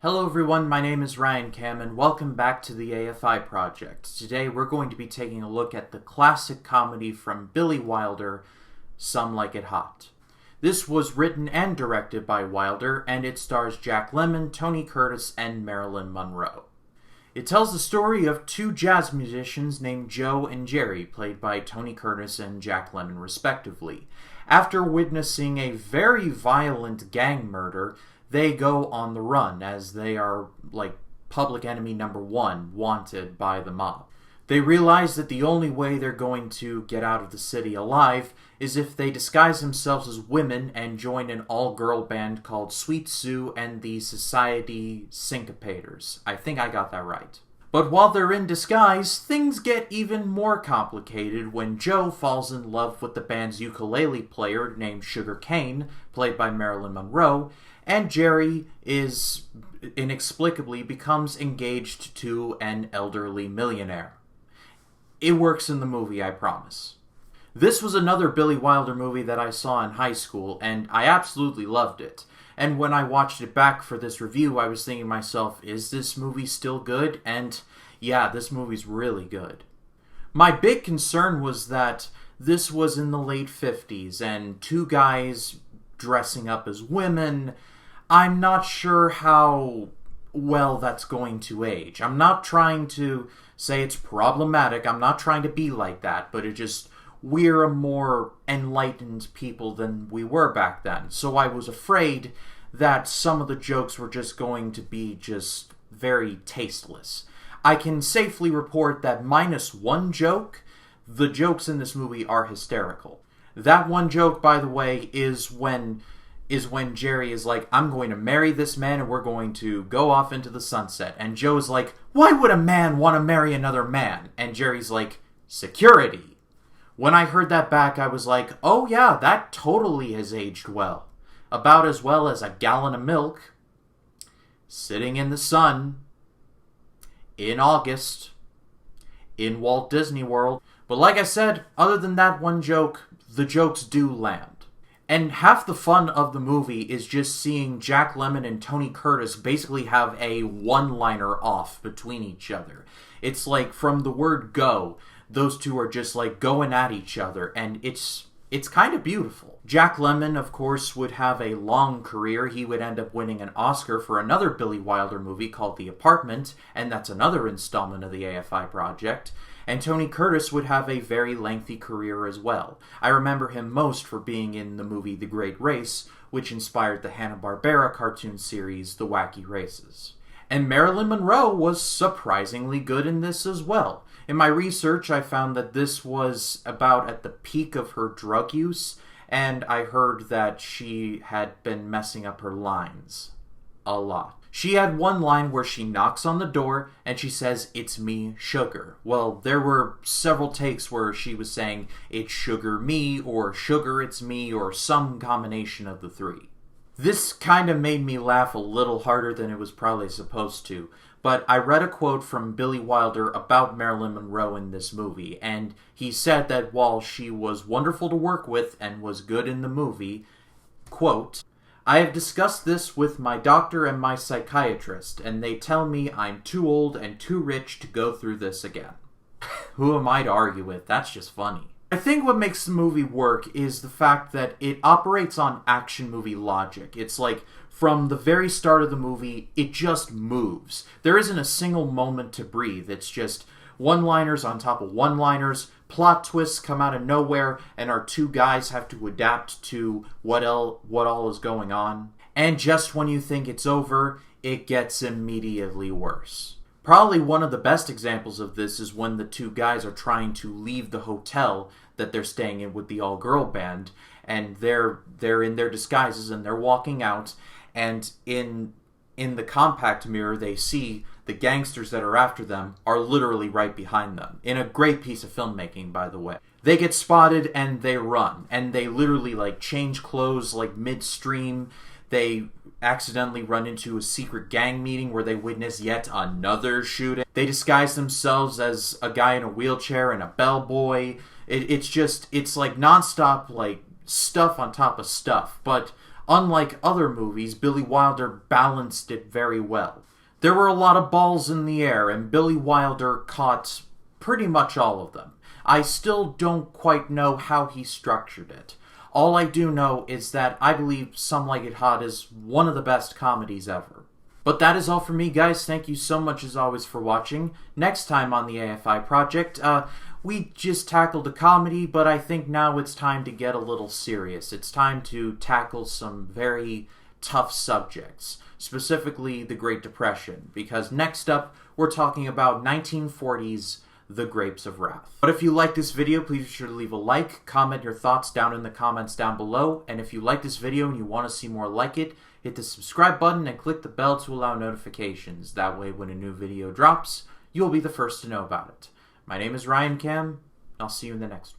Hello everyone, my name is Ryan Cam and welcome back to the AFI project. Today we're going to be taking a look at the classic comedy from Billy Wilder, Some Like It Hot. This was written and directed by Wilder and it stars Jack Lemmon, Tony Curtis, and Marilyn Monroe. It tells the story of two jazz musicians named Joe and Jerry, played by Tony Curtis and Jack Lemmon respectively. After witnessing a very violent gang murder, they go on the run, as they are, like, public enemy number one, wanted by the mob. They realize that the only way they're going to get out of the city alive is if they disguise themselves as women and join an all-girl band called Sweet Sue and the Society Syncopators. I think I got that right. But while they're in disguise, things get even more complicated when Joe falls in love with the band's ukulele player named Sugar Cane, played by Marilyn Monroe, and Jerry inexplicably becomes engaged to an elderly millionaire. It works in the movie, I promise. This was another Billy Wilder movie that I saw in high school, and I absolutely loved it. And when I watched it back for this review, I was thinking to myself, is this movie still good? And yeah, this movie's really good. My big concern was that this was in the late 50s, and two guys dressing up as women. I'm not sure how well that's going to age. I'm not trying to say it's problematic. I'm not trying to be like that, but we're a more enlightened people than we were back then. So I was afraid that some of the jokes were just going to be just very tasteless. I can safely report that minus one joke, the jokes in this movie are hysterical. That one joke, by the way, is when Jerry is like, I'm going to marry this man and we're going to go off into the sunset. And Joe's like, why would a man want to marry another man? And Jerry's like, security. When I heard that back, I was like, oh yeah, that totally has aged well. About as well as a gallon of milk, sitting in the sun, in August, in Walt Disney World. But like I said, other than that one joke, the jokes do land. And half the fun of the movie is just seeing Jack Lemmon and Tony Curtis basically have a one-liner off between each other. It's like from the word go, those two are just like going at each other, and it's kind of beautiful. Jack Lemmon, of course, would have a long career. He would end up winning an Oscar for another Billy Wilder movie called The Apartment, and that's another installment of the AFI project. And Tony Curtis would have a very lengthy career as well. I remember him most for being in the movie The Great Race, which inspired the Hanna-Barbera cartoon series The Wacky Races. And Marilyn Monroe was surprisingly good in this as well. In my research, I found that this was about at the peak of her drug use, and I heard that she had been messing up her lines a lot. She had one line where she knocks on the door and she says, "It's me, sugar." Well, there were several takes where she was saying, "It's sugar me," or "sugar it's me," or some combination of the three. This kind of made me laugh a little harder than it was probably supposed to, but I read a quote from Billy Wilder about Marilyn Monroe in this movie, and he said that while she was wonderful to work with and was good in the movie, quote, "I have discussed this with my doctor and my psychiatrist, and they tell me I'm too old and too rich to go through this again." Who am I to argue with? That's just funny. I think what makes the movie work is the fact that it operates on action movie logic. It's like, from the very start of the movie, it just moves. There isn't a single moment to breathe. It's just one-liners on top of one-liners, plot twists come out of nowhere, and our two guys have to adapt to what all is going on. And just when you think it's over, it gets immediately worse. Probably one of the best examples of this is when the two guys are trying to leave the hotel that they're staying in with the all-girl band, and they're in their disguises and they're walking out, and in the compact mirror they see the gangsters that are after them are literally right behind them. In a great piece of filmmaking, by the way. They get spotted and they run, and they literally change clothes midstream. They accidentally run into a secret gang meeting where they witness yet another shooting. They disguise themselves as a guy in a wheelchair and a bellboy. It's like nonstop stuff on top of stuff. But Unlike other movies, Billy Wilder balanced it very well. There were a lot of balls in the air, and Billy Wilder caught pretty much all of them. I still don't quite know how he structured it. All I do know is that I believe Some Like It Hot is one of the best comedies ever. But that is all for me, guys. Thank you so much, as always, for watching. Next time on the AFI Project, we just tackled a comedy, but I think now it's time to get a little serious. It's time to tackle some very tough subjects, specifically the Great Depression, because next up, we're talking about 1940s The Grapes of Wrath. But if you like this video, please be sure to leave a like, comment your thoughts down in the comments down below, and if you like this video and you want to see more like it, hit the subscribe button and click the bell to allow notifications. That way, when a new video drops, you'll be the first to know about it. My name is Ryan Cam, and I'll see you in the next one.